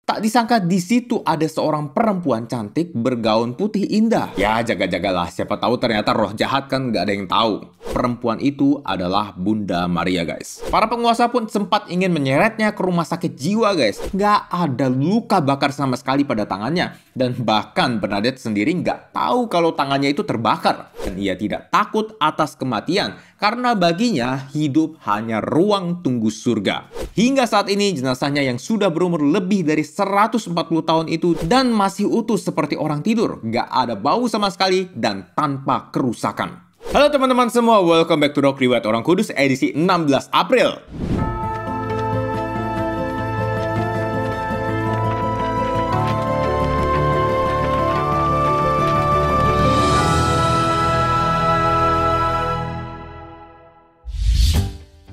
Tak disangka di situ ada seorang perempuan cantik bergaun putih indah. Ya jaga-jagalah, siapa tahu ternyata roh jahat kan nggak ada yang tahu. Perempuan itu adalah Bunda Maria guys. Para penguasa pun sempat ingin menyeretnya ke rumah sakit jiwa guys. Nggak ada luka bakar sama sekali pada tangannya. Dan bahkan Bernadette sendiri nggak tahu kalau tangannya itu terbakar. Dan ia tidak takut atas kematian. Karena baginya hidup hanya ruang tunggu surga. Hingga saat ini jenazahnya yang sudah berumur lebih dari 140 tahun itu dan masih utuh seperti orang tidur. Nggak ada bau sama sekali dan tanpa kerusakan. Halo teman-teman semua, welcome back to Rock Riwayat Orang Kudus edisi 16 April.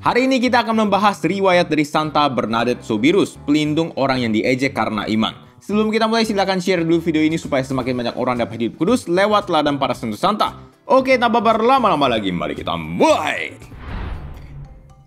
Hari ini kita akan membahas riwayat dari Santa Bernadette Soubirous, pelindung orang yang diejek karena iman. Sebelum kita mulai, silahkan share dulu video ini supaya semakin banyak orang dapat hidup kudus lewat teladan para Santo Santa. Oke, tanpa berlama-lama lagi, mari kita mulai!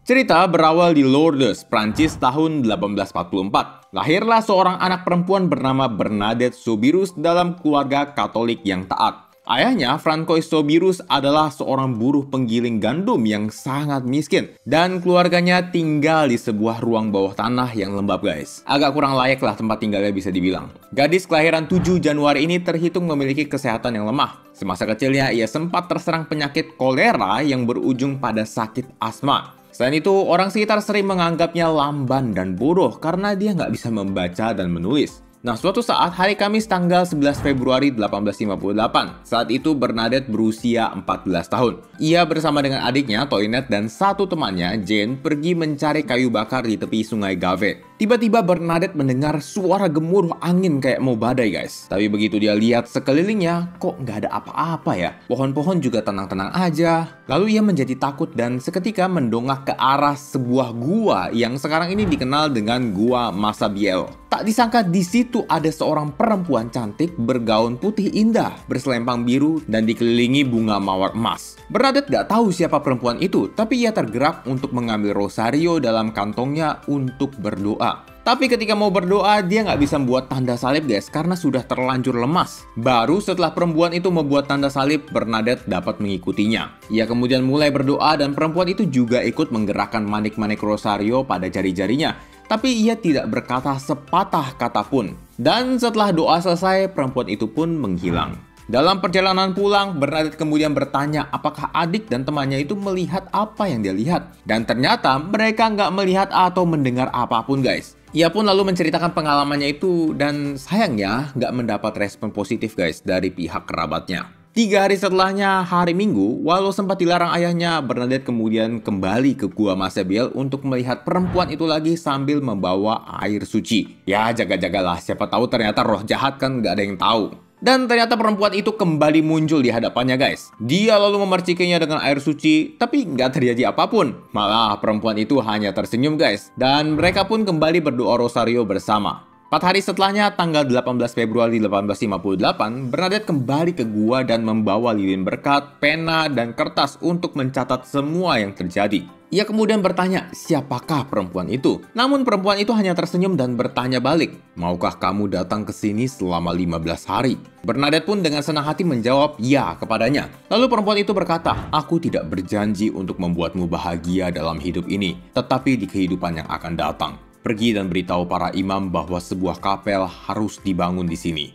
Cerita berawal di Lourdes, Prancis tahun 1844. Lahirlah seorang anak perempuan bernama Bernadette Soubirous dalam keluarga Katolik yang taat. Ayahnya, Francois Soubirous, adalah seorang buruh penggiling gandum yang sangat miskin. Dan keluarganya tinggal di sebuah ruang bawah tanah yang lembab guys. Agak kurang layak lah tempat tinggalnya bisa dibilang. Gadis kelahiran 7 Januari ini terhitung memiliki kesehatan yang lemah. Semasa kecilnya ia sempat terserang penyakit kolera yang berujung pada sakit asma. Selain itu, orang sekitar sering menganggapnya lamban dan bodoh karena dia nggak bisa membaca dan menulis. Nah, suatu saat hari Kamis tanggal 11 Februari 1858, saat itu Bernadette berusia 14 tahun. Ia bersama dengan adiknya, Toinette, dan satu temannya, Jane, pergi mencari kayu bakar di tepi sungai Gave. Tiba-tiba Bernadette mendengar suara gemuruh angin kayak mau badai guys. Tapi begitu dia lihat sekelilingnya, kok nggak ada apa-apa ya? Pohon-pohon juga tenang-tenang aja. Lalu ia menjadi takut dan seketika mendongak ke arah sebuah gua yang sekarang ini dikenal dengan Gua Massabielle. Tak disangka di situ ada seorang perempuan cantik bergaun putih indah, berselempang biru dan dikelilingi bunga mawar emas. Bernadette gak tahu siapa perempuan itu, tapi ia tergerak untuk mengambil rosario dalam kantongnya untuk berdoa. Tapi ketika mau berdoa, dia nggak bisa membuat tanda salib guys, karena sudah terlanjur lemas. Baru setelah perempuan itu membuat tanda salib, Bernadette dapat mengikutinya. Ia kemudian mulai berdoa dan perempuan itu juga ikut menggerakkan manik-manik rosario pada jari-jarinya. Tapi ia tidak berkata sepatah kata pun. Dan setelah doa selesai, perempuan itu pun menghilang. Dalam perjalanan pulang, Bernadette kemudian bertanya apakah adik dan temannya itu melihat apa yang dia lihat. Dan ternyata mereka nggak melihat atau mendengar apapun guys. Ia pun lalu menceritakan pengalamannya itu dan sayangnya nggak mendapat respon positif guys dari pihak kerabatnya. 3 hari setelahnya, hari Minggu, walau sempat dilarang ayahnya, Bernadette kemudian kembali ke Gua Massabielle untuk melihat perempuan itu lagi sambil membawa air suci. Ya jaga-jagalah, siapa tahu ternyata roh jahat kan nggak ada yang tahu. Dan ternyata perempuan itu kembali muncul di hadapannya guys. Dia lalu memercikinya dengan air suci, tapi nggak terjadi apapun. Malah perempuan itu hanya tersenyum guys. Dan mereka pun kembali berdoa rosario bersama. 4 hari setelahnya, tanggal 18 Februari 1858, Bernadette kembali ke gua dan membawa lilin berkat, pena, dan kertas untuk mencatat semua yang terjadi. Ia kemudian bertanya, siapakah perempuan itu? Namun perempuan itu hanya tersenyum dan bertanya balik, maukah kamu datang ke sini selama 15 hari? Bernadette pun dengan senang hati menjawab ya kepadanya. Lalu perempuan itu berkata, aku tidak berjanji untuk membuatmu bahagia dalam hidup ini, tetapi di kehidupan yang akan datang. Pergi dan beritahu para imam bahwa sebuah kapel harus dibangun di sini.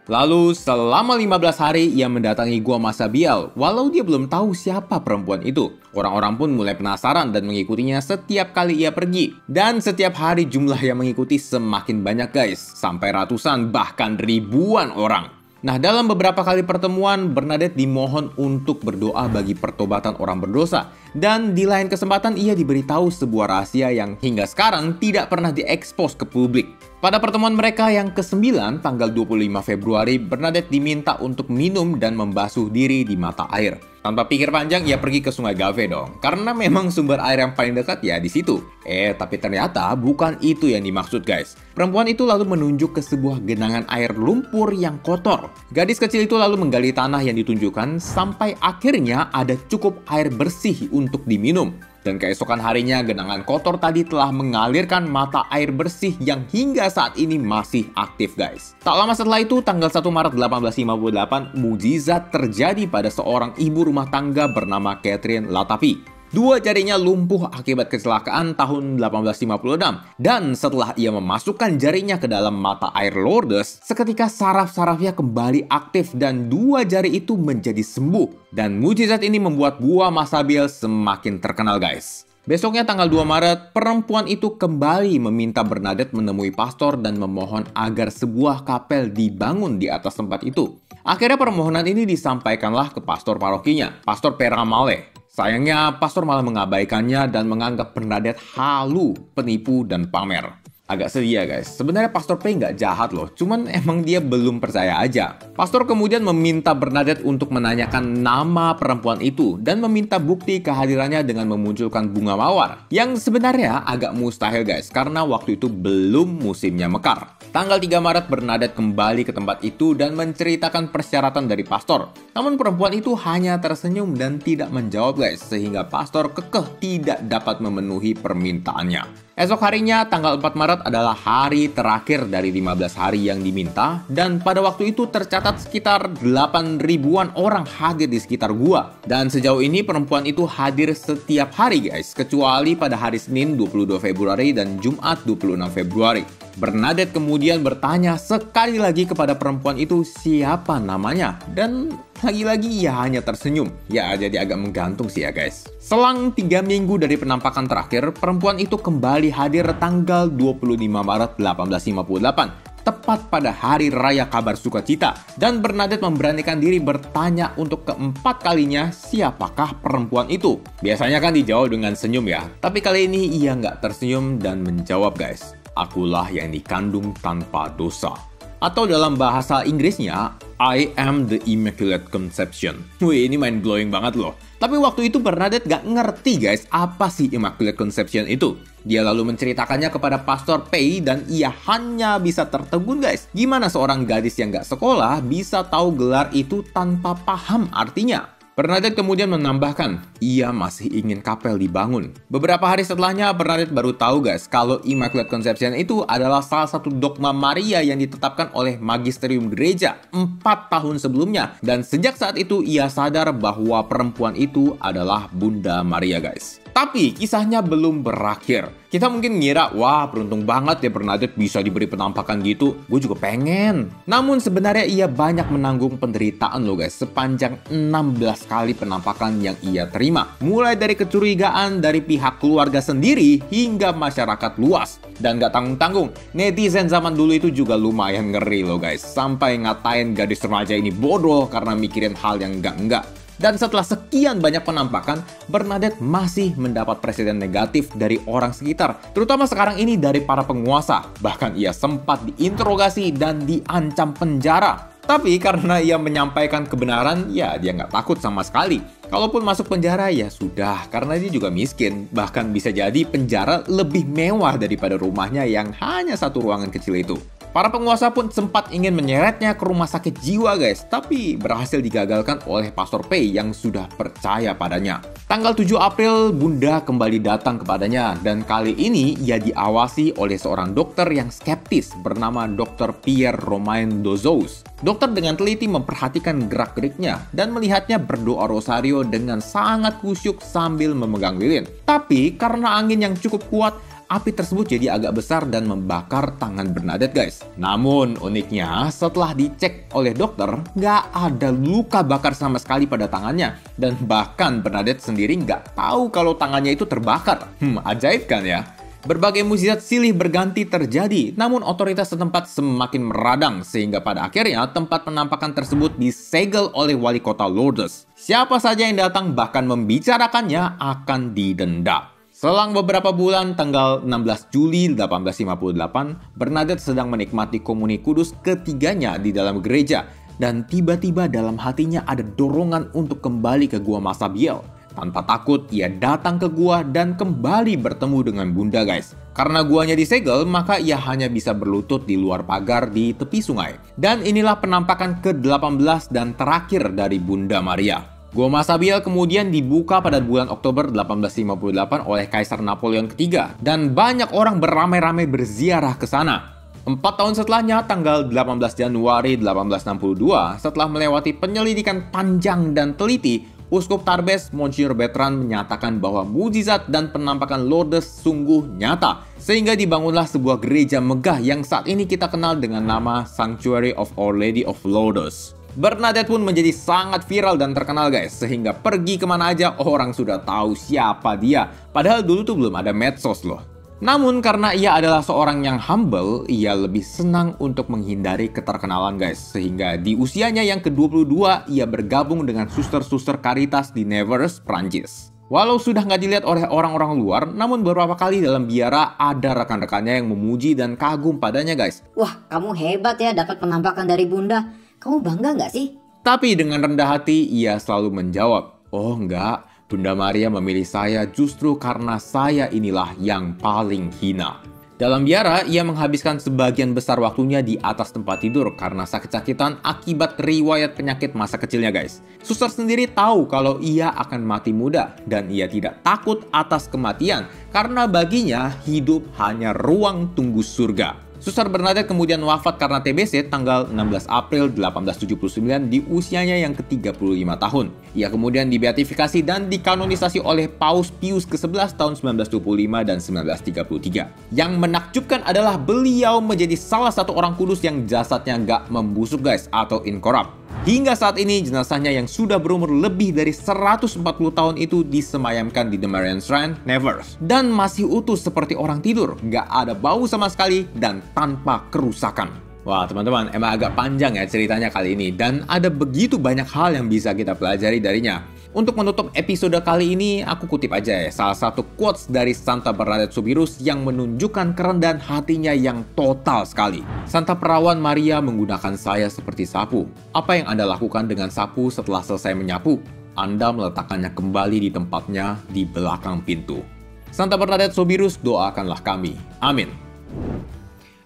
Lalu selama 15 hari ia mendatangi Gua Massabielle walau dia belum tahu siapa perempuan itu. Orang-orang pun mulai penasaran dan mengikutinya setiap kali ia pergi. Dan setiap hari jumlah yang mengikuti semakin banyak guys. Sampai ratusan bahkan ribuan orang. Nah, dalam beberapa kali pertemuan, Bernadette dimohon untuk berdoa bagi pertobatan orang berdosa. Dan di lain kesempatan, ia diberitahu sebuah rahasia yang hingga sekarang tidak pernah diekspos ke publik. Pada pertemuan mereka yang ke-9, tanggal 25 Februari, Bernadette diminta untuk minum dan membasuh diri di mata air. Tanpa pikir panjang, ia pergi ke sungai Gave dong. Karena memang sumber air yang paling dekat ya di situ. Tapi ternyata bukan itu yang dimaksud guys. Perempuan itu lalu menunjuk ke sebuah genangan air lumpur yang kotor. Gadis kecil itu lalu menggali tanah yang ditunjukkan sampai akhirnya ada cukup air bersih untuk diminum. Dan keesokan harinya, genangan kotor tadi telah mengalirkan mata air bersih yang hingga saat ini masih aktif guys. Tak lama setelah itu, tanggal 1 Maret 1858, mukjizat terjadi pada seorang ibu rumah tangga bernama Catherine Latapi. Dua jarinya lumpuh akibat kecelakaan tahun 1856. Dan setelah ia memasukkan jarinya ke dalam mata air Lourdes, seketika saraf-sarafnya kembali aktif dan dua jari itu menjadi sembuh. Dan mukjizat ini membuat Gua Massabielle semakin terkenal guys. Besoknya tanggal 2 Maret, perempuan itu kembali meminta Bernadette menemui pastor dan memohon agar sebuah kapel dibangun di atas tempat itu. Akhirnya permohonan ini disampaikanlah ke pastor parokinya, Pastor Peramale. Sayangnya, pastor malah mengabaikannya dan menganggap Bernadette halu, penipu, dan pamer. Agak sedih ya guys, sebenarnya Pastor P nggak jahat loh, cuman emang dia belum percaya aja. Pastor kemudian meminta Bernadette untuk menanyakan nama perempuan itu dan meminta bukti kehadirannya dengan memunculkan bunga mawar. Yang sebenarnya agak mustahil guys, karena waktu itu belum musimnya mekar. Tanggal 3 Maret Bernadette kembali ke tempat itu dan menceritakan persyaratan dari pastor. Namun perempuan itu hanya tersenyum dan tidak menjawab guys, sehingga pastor kekeh tidak dapat memenuhi permintaannya. Esok harinya, tanggal 4 Maret adalah hari terakhir dari 15 hari yang diminta, dan pada waktu itu tercatat sekitar 8.000-an orang hadir di sekitar gua. Dan sejauh ini perempuan itu hadir setiap hari guys, kecuali pada hari Senin 22 Februari dan Jumat 26 Februari. Bernadette kemudian bertanya sekali lagi kepada perempuan itu siapa namanya, dan lagi-lagi ia hanya tersenyum. Ya, jadi agak menggantung sih ya guys. Selang 3 minggu dari penampakan terakhir, perempuan itu kembali hadir tanggal 25 Maret 1858. Tepat pada hari raya kabar sukacita. Dan Bernadette memberanikan diri bertanya untuk keempat kalinya siapakah perempuan itu. Biasanya kan dijawab dengan senyum ya, tapi kali ini ia nggak tersenyum dan menjawab guys, akulah yang dikandung tanpa dosa. Atau dalam bahasa Inggrisnya, I am the Immaculate Conception. Wih, ini mind blowing banget loh. Tapi waktu itu Bernadette gak ngerti guys, apa sih Immaculate Conception itu. Dia lalu menceritakannya kepada Pastor Pei dan ia hanya bisa tertegun guys. Gimana seorang gadis yang gak sekolah bisa tahu gelar itu tanpa paham artinya? Bernadette kemudian menambahkan, ia masih ingin kapel dibangun. Beberapa hari setelahnya, Bernadette baru tahu guys, kalau Immaculate Conception itu adalah salah satu dogma Maria yang ditetapkan oleh magisterium gereja 4 tahun sebelumnya. Dan sejak saat itu, ia sadar bahwa perempuan itu adalah Bunda Maria guys. Tapi kisahnya belum berakhir. Kita mungkin ngira, wah beruntung banget ya Bernadette bisa diberi penampakan gitu. Gue juga pengen. Namun sebenarnya ia banyak menanggung penderitaan loh guys, sepanjang 16 kali penampakan yang ia terima. Mulai dari kecurigaan dari pihak keluarga sendiri hingga masyarakat luas. Dan gak tanggung-tanggung, netizen zaman dulu itu juga lumayan ngeri loh guys. Sampai ngatain gadis remaja ini bodoh karena mikirin hal yang enggak-enggak. Dan setelah sekian banyak penampakan, Bernadette masih mendapat presiden negatif dari orang sekitar, terutama sekarang ini dari para penguasa. Bahkan ia sempat diinterogasi dan diancam penjara. Tapi karena ia menyampaikan kebenaran, ya dia nggak takut sama sekali. Kalaupun masuk penjara, ya sudah, karena dia juga miskin. Bahkan bisa jadi penjara lebih mewah daripada rumahnya yang hanya satu ruangan kecil itu. Para penguasa pun sempat ingin menyeretnya ke rumah sakit jiwa guys, tapi berhasil digagalkan oleh Pastor Pei yang sudah percaya padanya. Tanggal 7 April, Bunda kembali datang kepadanya dan kali ini ia diawasi oleh seorang dokter yang skeptis bernama Dr. Pierre Romain Dozous. Dokter dengan teliti memperhatikan gerak-geriknya dan melihatnya berdoa rosario dengan sangat kusyuk sambil memegang lilin. Tapi karena angin yang cukup kuat, api tersebut jadi agak besar dan membakar tangan Bernadette guys. Namun uniknya setelah dicek oleh dokter, nggak ada luka bakar sama sekali pada tangannya. Dan bahkan Bernadette sendiri nggak tahu kalau tangannya itu terbakar. Ajaib kan ya? Berbagai mukjizat silih berganti terjadi, namun otoritas setempat semakin meradang sehingga pada akhirnya tempat penampakan tersebut disegel oleh wali kota Lourdes. Siapa saja yang datang bahkan membicarakannya akan didenda. Selang beberapa bulan, tanggal 16 Juli 1858, Bernadette sedang menikmati komuni kudus ketiganya di dalam gereja. Dan tiba-tiba dalam hatinya ada dorongan untuk kembali ke Gua Massabielle. Tanpa takut, ia datang ke gua dan kembali bertemu dengan Bunda guys. Karena guanya disegel, maka ia hanya bisa berlutut di luar pagar di tepi sungai. Dan inilah penampakan ke-18 dan terakhir dari Bunda Maria. Gua Massabielle kemudian dibuka pada bulan Oktober 1858 oleh Kaisar Napoleon III dan banyak orang beramai-ramai berziarah ke sana. 4 tahun setelahnya, tanggal 18 Januari 1862, setelah melewati penyelidikan panjang dan teliti, Uskup Tarbes Monsignor Bertrand menyatakan bahwa mukjizat dan penampakan Lourdes sungguh nyata, sehingga dibangunlah sebuah gereja megah yang saat ini kita kenal dengan nama Sanctuary of Our Lady of Lourdes. Bernadette pun menjadi sangat viral dan terkenal guys, sehingga pergi kemana aja orang sudah tahu siapa dia. Padahal dulu tuh belum ada medsos loh. Namun karena ia adalah seorang yang humble, ia lebih senang untuk menghindari keterkenalan guys. Sehingga di usianya yang ke-22, ia bergabung dengan suster-suster Caritas di Nevers, Prancis. Walau sudah nggak dilihat oleh orang-orang luar, namun beberapa kali dalam biara ada rekan-rekannya yang memuji dan kagum padanya guys. Wah, kamu hebat ya dapat penampakan dari Bunda. Kamu bangga nggak sih? Tapi dengan rendah hati, ia selalu menjawab, "Oh enggak, Bunda Maria memilih saya justru karena saya inilah yang paling hina." Dalam biara, ia menghabiskan sebagian besar waktunya di atas tempat tidur karena sakit-sakitan akibat riwayat penyakit masa kecilnya guys. Suster sendiri tahu kalau ia akan mati muda dan ia tidak takut atas kematian karena baginya hidup hanya ruang tunggu surga. Suster Bernadette kemudian wafat karena TBC tanggal 16 April 1879 di usianya yang ke-35 tahun. Ia kemudian dibeatifikasi dan dikanonisasi oleh Paus Pius ke-11 tahun 1925 dan 1933. Yang menakjubkan adalah beliau menjadi salah satu orang kudus yang jasadnya gak membusuk guys, atau incorrupt. Hingga saat ini, jenazahnya yang sudah berumur lebih dari 140 tahun itu disemayamkan di The Marian Shrine, Nevers. Dan masih utuh seperti orang tidur, gak ada bau sama sekali, dan tanpa kerusakan. Wah teman-teman, emang agak panjang ya ceritanya kali ini, dan ada begitu banyak hal yang bisa kita pelajari darinya. Untuk menutup episode kali ini, aku kutip aja ya salah satu quotes dari Santa Bernadette Soubirous yang menunjukkan kerendahan hatinya yang total sekali. Santa Perawan Maria menggunakan saya seperti sapu. Apa yang Anda lakukan dengan sapu setelah selesai menyapu? Anda meletakkannya kembali di tempatnya di belakang pintu. Santa Bernadette Soubirous, doakanlah kami. Amin.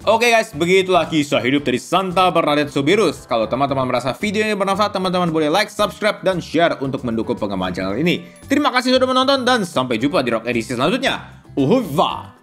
Oke guys, begitulah kisah hidup dari Santa Bernadette Soubirous. Kalau teman-teman merasa video ini bermanfaat, teman-teman boleh like, subscribe, dan share untuk mendukung pengembangan channel ini. Terima kasih sudah menonton dan sampai jumpa di Rock edisi selanjutnya. Au revoir!